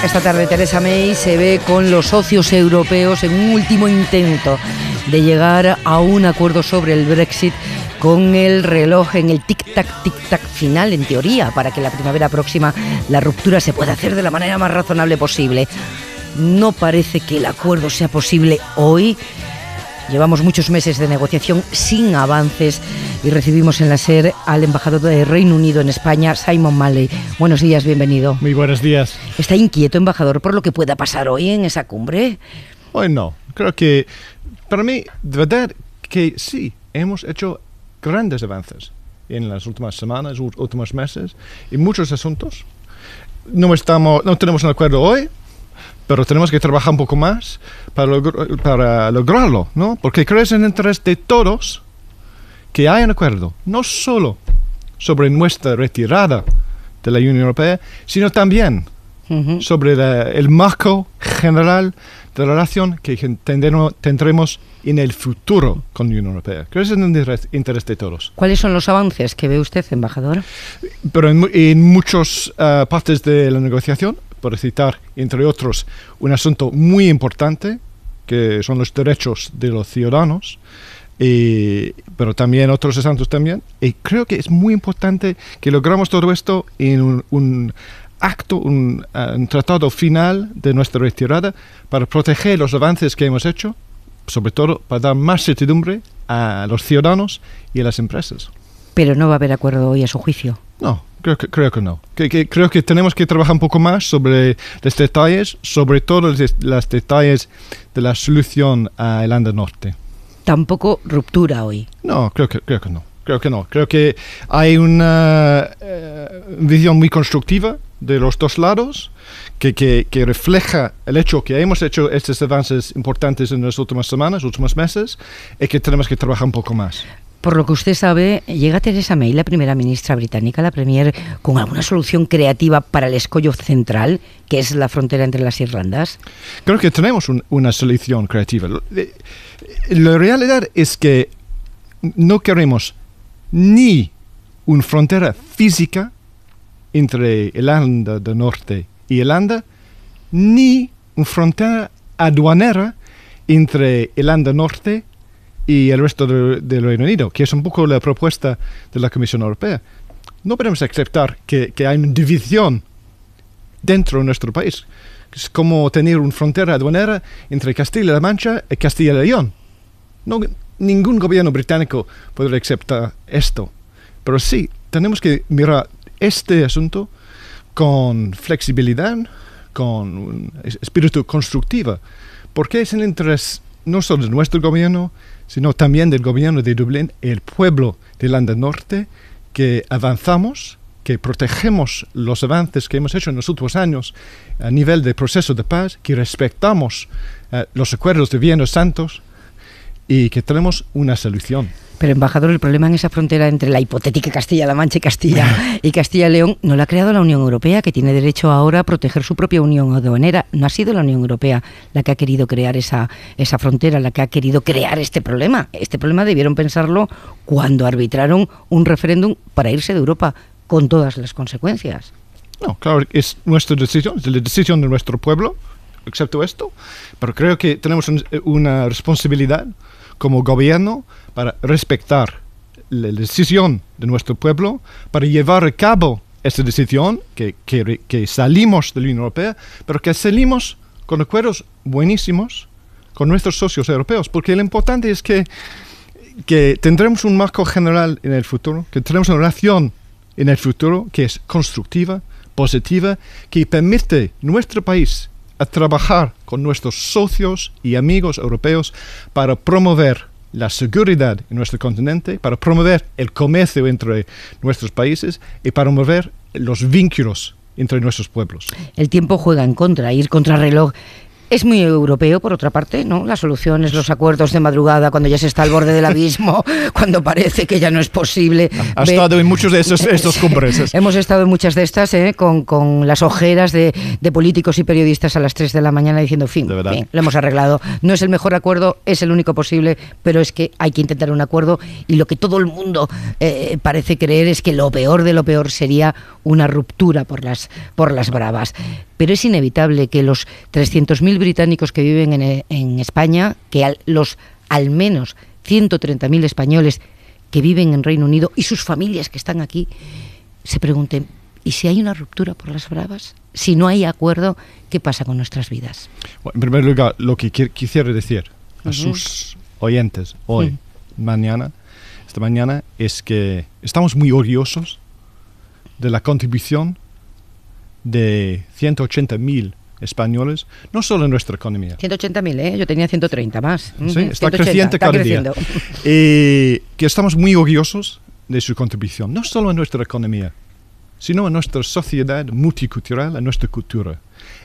Esta tarde Theresa May se ve con los socios europeos en un último intento de llegar a un acuerdo sobre el Brexit, con el reloj en el tic-tac final, en teoría, para que la primavera próxima la ruptura se pueda hacer de la manera más razonable posible. No parece que el acuerdo sea posible hoy. Llevamos muchos meses de negociación sin avances y recibimos en la SER al embajador de Reino Unido en España, Simon Malley. Buenos días, bienvenido. Muy buenos días. ¿Está inquieto, embajador, por lo que pueda pasar hoy en esa cumbre? Hoy no. Creo que, para mí, de verdad que sí, hemos hecho grandes avances en las últimas semanas, últimos meses, en muchos asuntos. No tenemos un acuerdo hoy, pero tenemos que trabajar un poco más para lograrlo, ¿no? Porque creo que es en el interés de todos que haya un acuerdo, no solo sobre nuestra retirada de la Unión Europea, sino también sobre el marco general de la relación que tendremos en el futuro con la Unión Europea. Creo que es en el interés de todos. ¿Cuáles son los avances que ve usted, embajador? Pero en muchas partes de la negociación, por citar, entre otros, un asunto muy importante, que son los derechos de los ciudadanos, pero también otros asuntos también. Y creo que es muy importante que logramos todo esto en un tratado final de nuestra retirada para proteger los avances que hemos hecho, sobre todo para dar más certidumbre a los ciudadanos y a las empresas. Pero no va a haber acuerdo hoy, a su juicio. No, creo que no. Creo que tenemos que trabajar un poco más sobre los detalles, sobre todo los detalles de la solución a Irlanda Norte. ¿Tampoco ruptura hoy? No, creo que no. Creo que hay una visión muy constructiva de los dos lados que refleja el hecho que hemos hecho estos avances importantes en las últimas semanas, últimos meses, y que tenemos que trabajar un poco más. Por lo que usted sabe, ¿llega Theresa May, la primera ministra británica, la premier, con alguna solución creativa para el escollo central, que es la frontera entre las Irlandas? Creo que tenemos una solución creativa. La realidad es que no queremos ni una frontera física entre Irlanda del Norte y Irlanda, ni una frontera aduanera entre Irlanda Norte y el resto del Reino Unido, que es un poco la propuesta de la Comisión Europea. No podemos aceptar que hay una división dentro de nuestro país. Es como tener una frontera aduanera entre Castilla-La Mancha y Castilla y León. Ningún gobierno británico podrá aceptar esto. Pero sí, tenemos que mirar este asunto con flexibilidad, con un espíritu constructivo, porque es en el interés no solo de nuestro gobierno, sino también del gobierno de Dublín y el pueblo de Irlanda Norte, que avanzamos, que protegemos los avances que hemos hecho en los últimos años a nivel de proceso de paz, que respetamos los acuerdos de Viernes Santos y que tenemos una solución. Pero, embajador, el problema en esa frontera entre la hipotética Castilla-La Mancha y Castilla y León no lo ha creado la Unión Europea, que tiene derecho ahora a proteger su propia unión aduanera. No ha sido la Unión Europea la que ha querido crear esa frontera, la que ha querido crear este problema. Este problema debieron pensarlo cuando arbitraron un referéndum para irse de Europa, con todas las consecuencias. No, claro, es nuestra decisión, es la decisión de nuestro pueblo, excepto esto, pero creo que tenemos una responsabilidad como gobierno para respetar la decisión de nuestro pueblo, para llevar a cabo esta decisión, que salimos de la Unión Europea, pero que salimos con acuerdos buenísimos con nuestros socios europeos, porque lo importante es que tendremos un marco general en el futuro, que tendremos una relación en el futuro que es constructiva, positiva, que permite a nuestro país a trabajar con nuestros socios y amigos europeos para promover la seguridad en nuestro continente, para promover el comercio entre nuestros países y para promover los vínculos entre nuestros pueblos. El tiempo juega en contra, ir contra reloj. Es muy europeo, por otra parte, ¿no? Las soluciones, los acuerdos de madrugada, cuando ya se está al borde del abismo, cuando parece que ya no es posible. Ha estado en muchos de estos cumbres. Hemos estado en muchas de estas, con las ojeras de políticos y periodistas a las 3 de la mañana diciendo, fin, lo hemos arreglado. No es el mejor acuerdo, es el único posible, pero es que hay que intentar un acuerdo, y lo que todo el mundo parece creer es que lo peor de lo peor sería una ruptura por las bravas. pero es inevitable que los 300.000 británicos que viven en España, que al menos 130.000 españoles que viven en Reino Unido y sus familias que están aquí, se pregunten, ¿y si hay una ruptura por las bravas? Si no hay acuerdo, ¿qué pasa con nuestras vidas? Bueno, en primer lugar, lo que quisiera decir a sus oyentes hoy, esta mañana, es que estamos muy orgullosos de la contribución de 180.000 españoles, no solo en nuestra economía. 180.000, yo tenía 130 más. Sí, está creciendo cada día. Que estamos muy orgullosos de su contribución, no solo en nuestra economía, sino en nuestra sociedad multicultural, en nuestra cultura.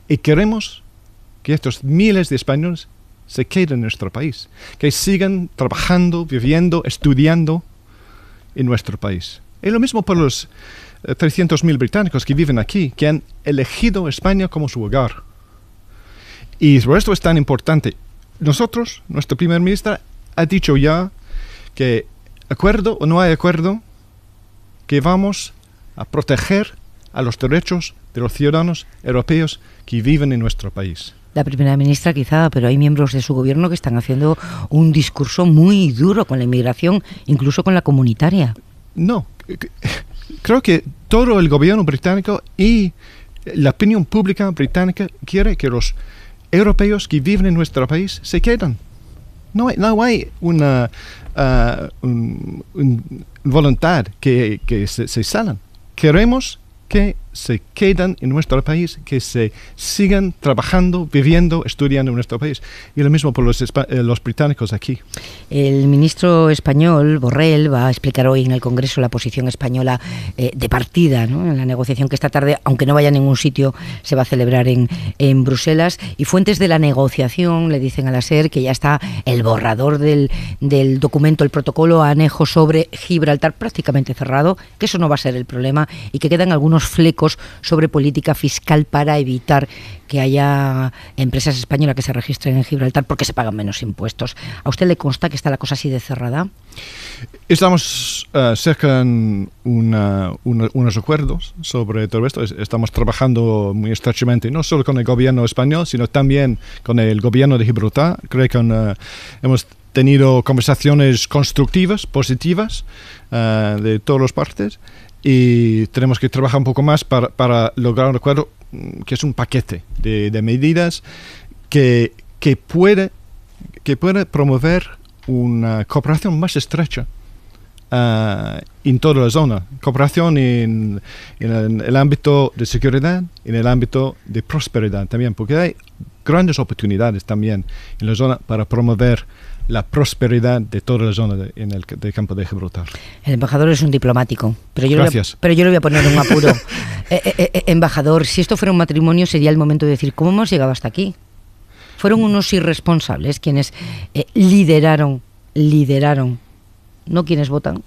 Y queremos que estos miles de españoles se queden en nuestro país, que sigan trabajando, viviendo, estudiando en nuestro país. Y lo mismo por los 300.000 británicos que viven aquí, que han elegido España como su hogar. Y por esto es tan importante. Nosotros, nuestra primera ministra, ha dicho ya que, acuerdo o no hay acuerdo, que vamos a proteger a los derechos de los ciudadanos europeos que viven en nuestro país. La primera ministra quizá, pero hay miembros de su gobierno que están haciendo un discurso muy duro con la inmigración, incluso con la comunitaria. No, creo que todo el gobierno británico y la opinión pública británica quiere que los europeos que viven en nuestro país se queden. No hay una voluntad que se salgan. Queremos que se queden en nuestro país, que se sigan trabajando, viviendo, estudiando en nuestro país. Y lo mismo por los británicos aquí. El ministro español, Borrell, va a explicar hoy en el Congreso la posición española de partida, ¿no?, en la negociación que esta tarde, aunque no vaya a ningún sitio, se va a celebrar en Bruselas. Y fuentes de la negociación le dicen a la SER que ya está el borrador del documento, el protocolo anejo sobre Gibraltar prácticamente cerrado, que eso no va a ser el problema y que quedan algunos flecos sobre política fiscal para evitar que haya empresas españolas que se registren en Gibraltar porque se pagan menos impuestos. ¿A usted le consta que está la cosa así de cerrada? Estamos cerca en unos acuerdos sobre todo esto. Estamos trabajando muy estrechamente, no solo con el gobierno español, sino también con el gobierno de Gibraltar. Creo que hemos tenido conversaciones constructivas, positivas, de todas las partes. Y tenemos que trabajar un poco más para lograr un acuerdo que es un paquete de medidas que puede promover una cooperación más estrecha en toda la zona. Cooperación en el ámbito de seguridad, en el ámbito de prosperidad también, porque hay grandes oportunidades también en la zona para promover la prosperidad de toda la zona del campo de Gibraltar. El embajador es un diplomático, pero yo Gracias. Le voy a poner un apuro. Embajador, si esto fuera un matrimonio sería el momento de decir, ¿cómo hemos llegado hasta aquí? Fueron unos irresponsables quienes lideraron, no quienes votan,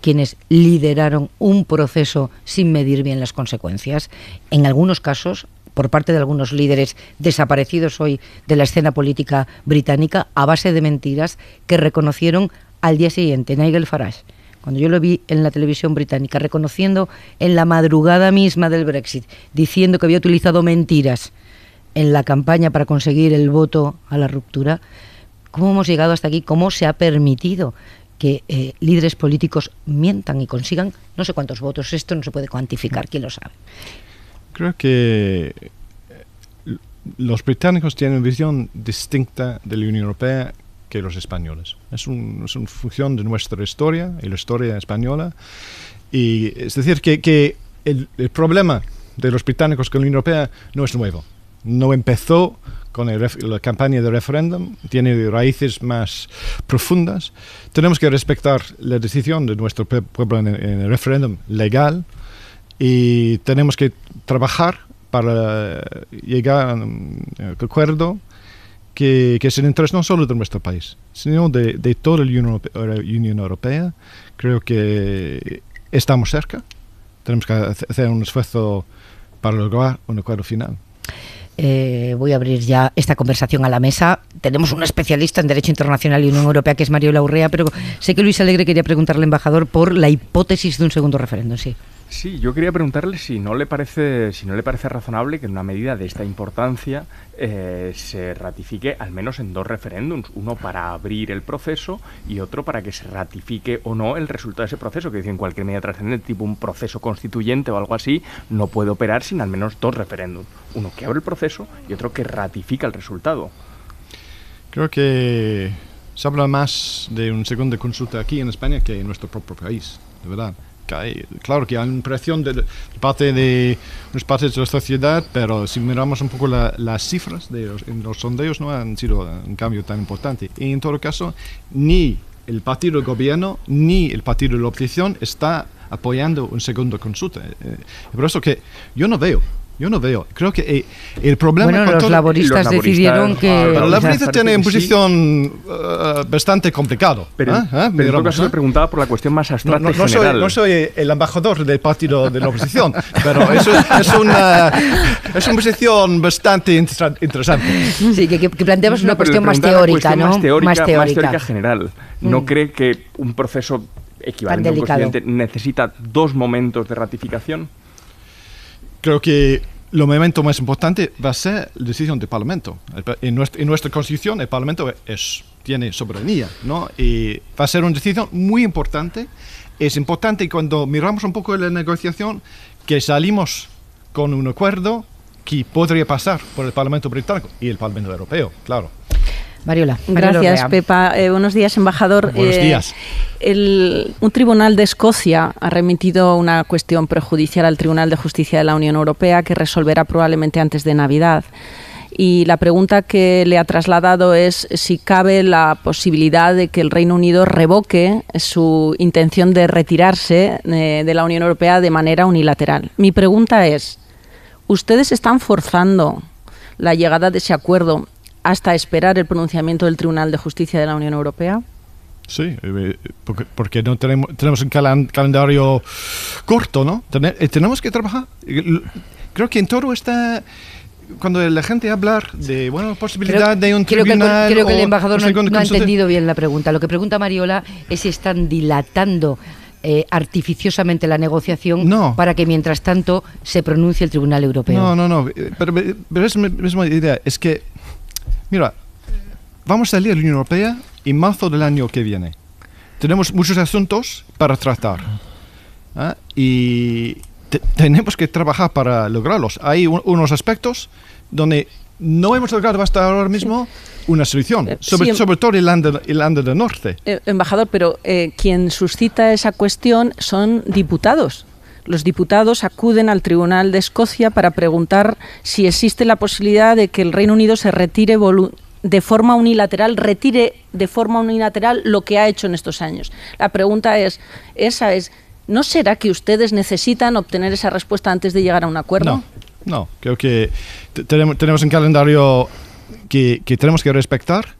quienes lideraron un proceso sin medir bien las consecuencias. En algunos casos, por parte de algunos líderes desaparecidos hoy de la escena política británica, a base de mentiras que reconocieron al día siguiente. Nigel Farage, cuando yo lo vi en la televisión británica, reconociendo en la madrugada misma del Brexit, diciendo que había utilizado mentiras en la campaña para conseguir el voto a la ruptura. ¿Cómo hemos llegado hasta aquí? ¿Cómo se ha permitido que líderes políticos mientan y consigan no sé cuántos votos? Esto no se puede cuantificar, ¿quién lo sabe? Creo que los británicos tienen una visión distinta de la Unión Europea que los españoles. Es una función de nuestra historia y la historia española. Y es decir, que el problema de los británicos con la Unión Europea no es nuevo. No empezó con la campaña de referéndum, tiene raíces más profundas. Tenemos que respetar la decisión de nuestro pueblo en el referéndum legal. Y tenemos que trabajar para llegar a un acuerdo que es el interés no solo de nuestro país, sino de toda la Unión Europea. Creo que estamos cerca. Tenemos que hacer un esfuerzo para lograr un acuerdo final. Voy a abrir ya esta conversación a la mesa. Tenemos un especialista en Derecho Internacional y Unión Europea, que es Mariola Urrea, pero sé que Luis Alegre quería preguntarle al embajador por la hipótesis de un segundo referéndum. Sí. Sí, yo quería preguntarle si no le parece razonable que en una medida de esta importancia se ratifique al menos en 2 referéndums, uno para abrir el proceso y otro para que se ratifique o no el resultado de ese proceso, que en cualquier medida trascendente, tipo un proceso constituyente o algo así, no puede operar sin al menos 2 referéndums, uno que abre el proceso y otro que ratifica el resultado. Creo que se habla más de una segunda consulta aquí en España que en nuestro propio país, de verdad. Claro que hay una presión de parte de unas partes de la sociedad, pero si miramos un poco las cifras en los sondeos no han sido un cambio tan importante. Y en todo caso, ni el partido del gobierno ni el partido de la oposición está apoyando una segunda consulta. Por eso que yo no veo. Creo que el problema... Bueno, los laboristas decidieron que... Pero los laboristas tienen una posición bastante complicada. Pero en todo caso le preguntaba por la cuestión más abstracta y general. No soy el embajador del partido de la oposición, pero eso es una posición bastante interesante. Sí, que planteamos una cuestión más teórica, ¿no? Más teórica general. ¿No cree que un proceso equivalente a un constituyente necesita 2 momentos de ratificación? Creo que el momento más importante va a ser la decisión del Parlamento. En nuestra Constitución el Parlamento tiene soberanía, ¿no? Y va a ser una decisión muy importante. Es importante cuando miramos un poco la negociación que salimos con un acuerdo que podría pasar por el Parlamento británico y el Parlamento europeo, claro. Mariola. Gracias, Pepa. Buenos días, embajador. Buenos días. Un tribunal de Escocia ha remitido una cuestión prejudicial al Tribunal de Justicia de la Unión Europea que resolverá probablemente antes de Navidad. Y la pregunta que le ha trasladado es si cabe la posibilidad de que el Reino Unido revoque su intención de retirarse de la Unión Europea de manera unilateral. Mi pregunta es, ¿ustedes están forzando la llegada de ese acuerdo hasta esperar el pronunciamiento del Tribunal de Justicia de la Unión Europea? Sí, porque no tenemos un calendario corto, ¿no? Tenemos que trabajar. Creo que en todo está... Cuando la gente habla de posibilidad de un tribunal... Creo que el embajador no ha entendido bien la pregunta. Lo que pregunta Mariola es si están dilatando artificiosamente la negociación para que mientras tanto se pronuncie el Tribunal Europeo. No. Pero es la misma idea. Es que, mira, vamos a salir de la Unión Europea en marzo del año que viene. Tenemos muchos asuntos para tratar. Y tenemos que trabajar para lograrlos. Hay unos aspectos donde no hemos logrado hasta ahora mismo una solución, sobre todo Irlanda del Norte. Embajador, pero quien suscita esa cuestión son diputados. Los diputados acuden al Tribunal de Escocia para preguntar si existe la posibilidad de que el Reino Unido se retire de forma unilateral lo que ha hecho en estos años. La pregunta esa es, ¿no será que ustedes necesitan obtener esa respuesta antes de llegar a un acuerdo? No, creo que tenemos un calendario que tenemos que respetar,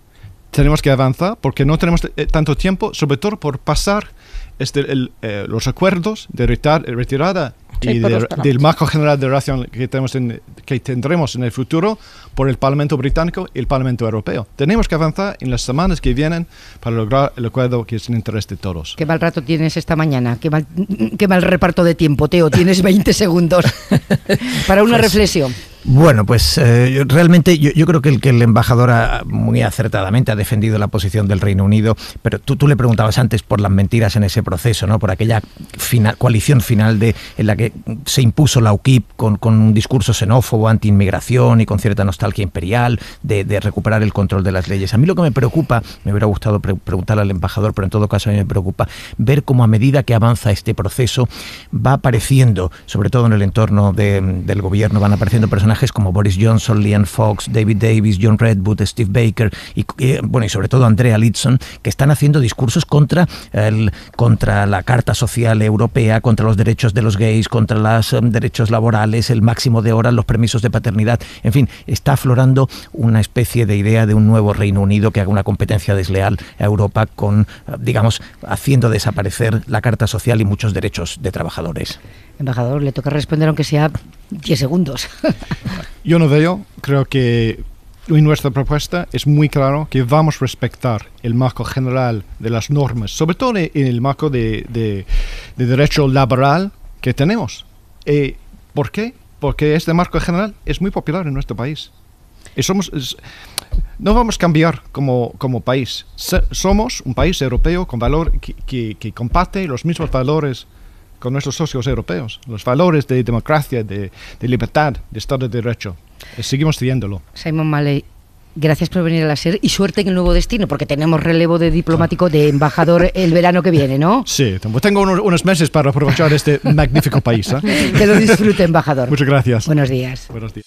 tenemos que avanzar, porque no tenemos tanto tiempo, sobre todo por pasar los acuerdos de retirada y del marco general de relación que tendremos en el futuro por el Parlamento británico y el Parlamento europeo. Tenemos que avanzar en las semanas que vienen para lograr el acuerdo que es en interés de todos. Qué mal rato tienes esta mañana, qué mal reparto de tiempo, Teo. Tienes 20 segundos para una reflexión. Bueno, pues realmente yo creo que el embajador muy acertadamente ha defendido la posición del Reino Unido, pero tú le preguntabas antes por las mentiras en ese proceso, ¿no? Por aquella coalición final en la que se impuso la UKIP con un discurso xenófobo, anti-inmigración y con cierta nostalgia imperial de recuperar el control de las leyes. A mí lo que me preocupa, me hubiera gustado preguntarle al embajador, pero en todo caso a mí me preocupa ver cómo a medida que avanza este proceso va apareciendo, sobre todo en el entorno del gobierno, van apareciendo personajes como Boris Johnson, Liam Fox, David Davis, John Redwood, Steve Baker y sobre todo Andrea Leadsom, que están haciendo discursos contra la Carta Social Europea, contra los derechos de los gays, contra los derechos laborales, el máximo de horas, los permisos de paternidad. En fin, está aflorando una especie de idea de un nuevo Reino Unido que haga una competencia desleal a Europa haciendo desaparecer la Carta Social y muchos derechos de trabajadores. Embajador, le toca responder aunque sea 10 segundos. Yo no veo, creo que en nuestra propuesta es muy claro que vamos a respetar el marco general de las normas, sobre todo en el marco de derecho laboral que tenemos. ¿Por qué? Porque este marco general es muy popular en nuestro país. Y no vamos a cambiar como país. Somos un país europeo con valor que comparte los mismos valores con nuestros socios europeos. Los valores de democracia, de libertad, de Estado de Derecho. Seguimos siguiéndolo. Simon Malley, gracias por venir a la SER y suerte en el nuevo destino, porque tenemos relevo de diplomático, de embajador el verano que viene, ¿no? Sí, tengo unos meses para aprovechar este magnífico país. Que lo disfrute, embajador. Muchas gracias. Buenos días. Buenos días.